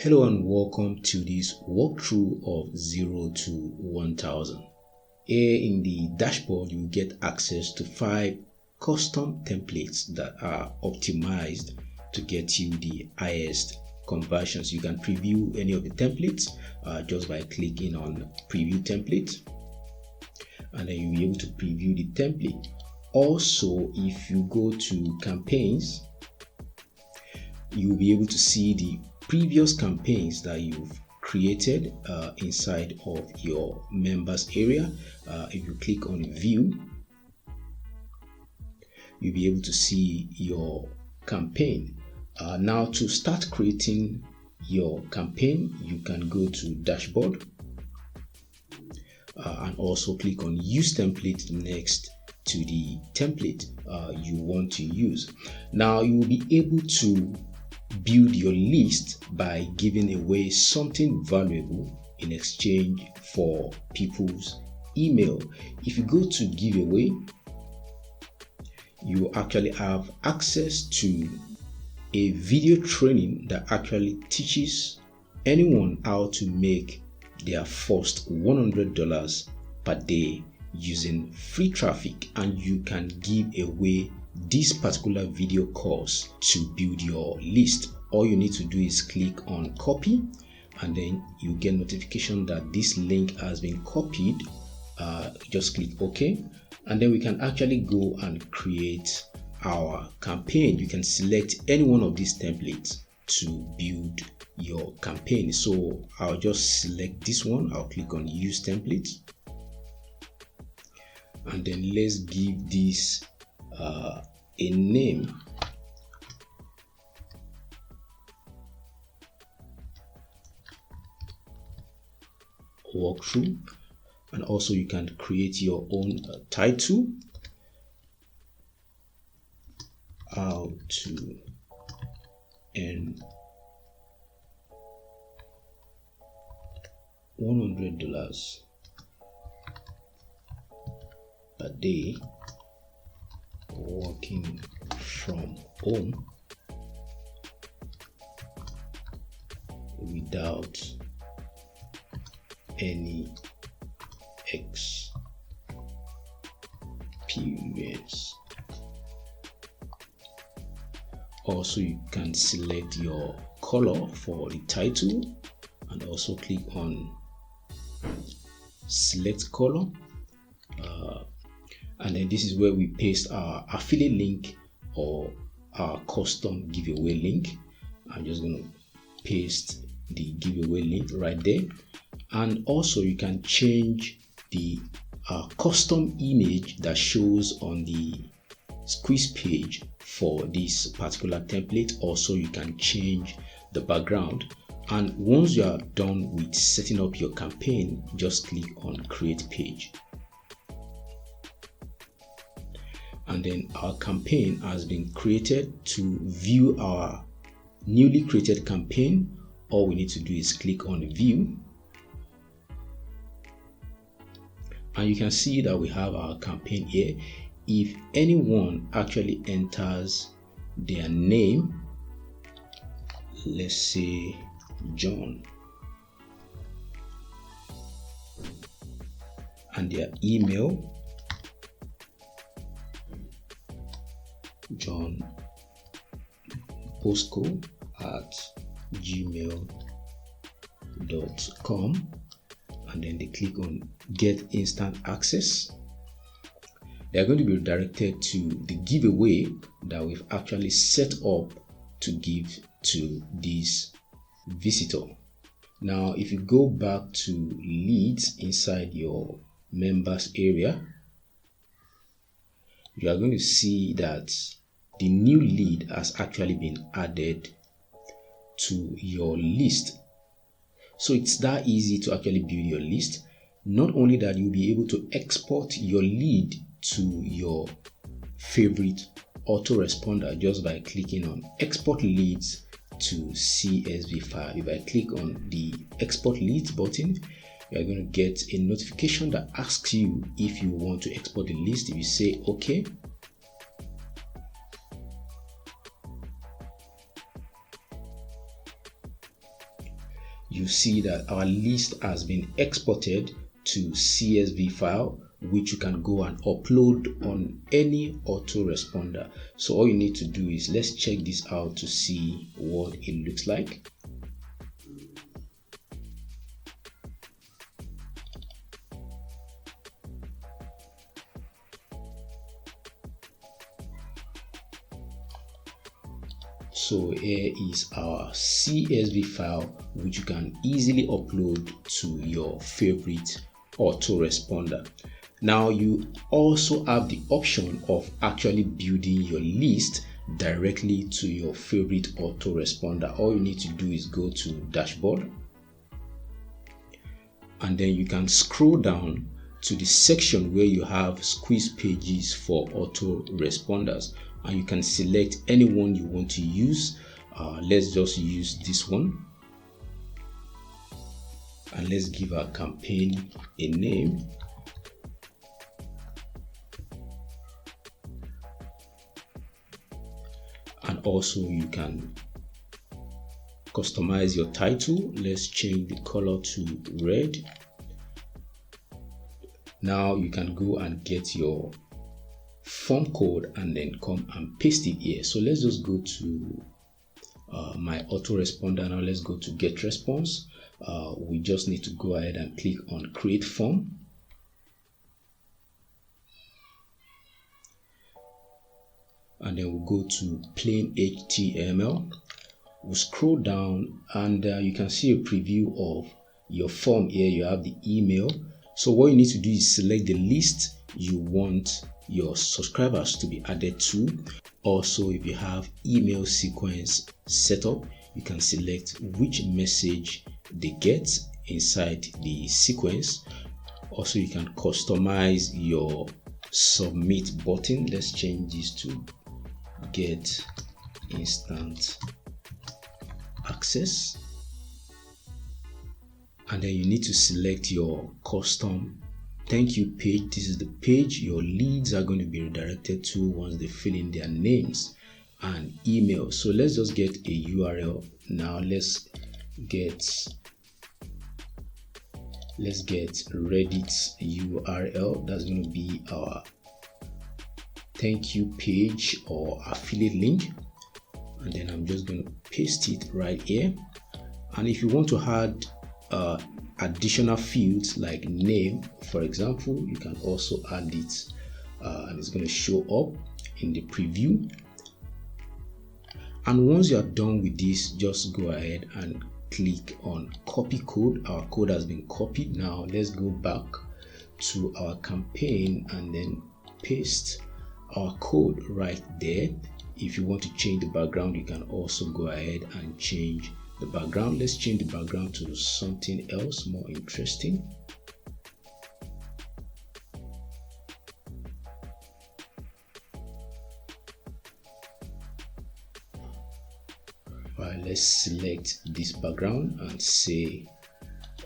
Hello and welcome to this walkthrough of 0 to 1000. Here in the dashboard, you get access to 5 custom templates that are optimized to get you the highest conversions. You can preview any of the templates just by clicking on preview template, and then you'll be able to preview the template. Also, if you go to campaigns, you'll be able to see the previous campaigns that you've created inside of your members area. If you click on view, you'll be able to see your campaign. Now to start creating your campaign, you can go to dashboard and also click on use template next to the template you want to use. Now you will be able to build your list by giving away something valuable in exchange for people's email. If you go to giveaway, you actually have access to a video training that actually teaches anyone how to make their first $100 per day using Virafic, and you can give away this particular video course to build your list. All you need to do is click on copy, and then you get notification that this link has been copied. Just click OK, and then we can actually go and create our campaign. You can select any one of these templates to build your campaign. So I'll just select this one. I'll click on use template, and then let's give this a name. Walkthrough, and also you can create your own title. How to earn $100 per day working from home without any experience. Also, you can select your color for the title and also click on select color, and then this is where we paste our affiliate link or our custom giveaway link. I'm just going to paste the giveaway link right there. And also you can change the custom image that shows on the squeeze page for this particular template. Also, you can change the background. And once you are done with setting up your campaign, just click on create page. And then our campaign has been created. To view our newly created campaign, all we need to do is click on view. And you can see that we have our campaign here. If anyone actually enters their name, let's say John, and their email, johnbosco@gmail.com, and then they click on get instant access, they are going to be redirected to the giveaway that we've actually set up to give to this visitor. Now, if you go back to leads inside your members area, you are going to see that the new lead has actually been added to your list. So it's that easy to actually build your list. Not only that, you'll be able to export your lead to your favorite autoresponder just by clicking on export leads to CSV file. If I click on the export leads button, you are going to get a notification that asks you if you want to export the list. If you say OK, you see that our list has been exported to CSV file, which you can go and upload on any autoresponder. So all you need to do is, let's check this out to see what it looks like. So here is our CSV file, which you can easily upload to your favorite autoresponder. Now you also have the option of actually building your list directly to your favorite autoresponder. All you need to do is go to dashboard, and then you can scroll down to the section where you have squeeze pages for autoresponders, and you can select any one you want to use. Let's just use this one, and let's give our campaign a name. And also you can customize your title. Let's change the color to red. Now you can go and get your form code and then come and paste it here. So let's just go to my autoresponder. Now let's go to get response. We just need to go ahead and click on create form. And then we'll go to plain HTML. We'll scroll down, and you can see a preview of your form here. You have the email. So what you need to do is select the list you want your subscribers to be added to. Also, if you have email sequence set up, you can select which message they get inside the sequence. Also, you can customize your submit button. Let's change this to get instant access. And then you need to select your custom thank you page. This is the page your leads are going to be redirected to once they fill in their names and email. So let's just get a URL. Now let's get Reddit's URL. That's going to be our thank you page or affiliate link, and then I'm just going to paste it right here. And if you want to add additional fields like name, for example, you can also add it, and it's going to show up in the preview. And once you are done with this, just go ahead and click on copy code. Our code has been copied. Now let's go back to our campaign and then paste our code right there. If you want to change the background, you can also go ahead and change the background. Let's change the background to something else more interesting. All right, let's select this background and say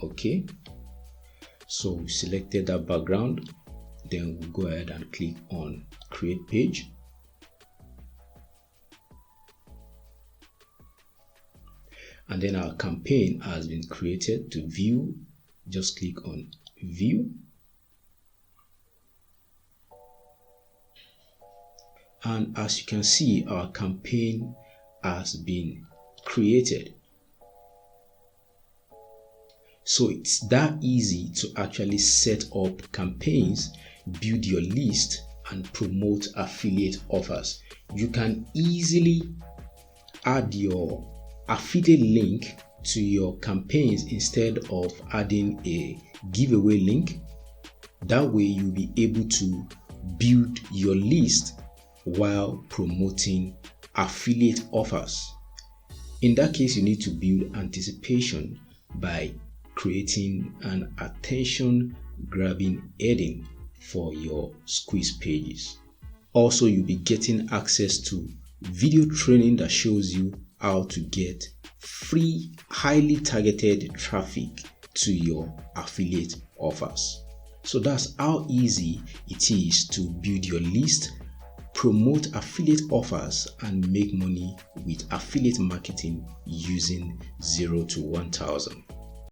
okay. So we selected that background. Then we'll go ahead and click on create page. And then our campaign has been created. To view, just click on view. And as you can see, our campaign has been created. So it's that easy to actually set up campaigns, build your list, and promote affiliate offers. You can easily add your affiliate link to your campaigns instead of adding a giveaway link. That way you'll be able to build your list while promoting affiliate offers. In that case, you need to build anticipation by creating an attention grabbing heading for your squeeze pages. Also, you'll be getting access to video training that shows you how to get free, highly targeted traffic to your affiliate offers. So that's how easy it is to build your list, promote affiliate offers, and make money with affiliate marketing using 0 to 1,000.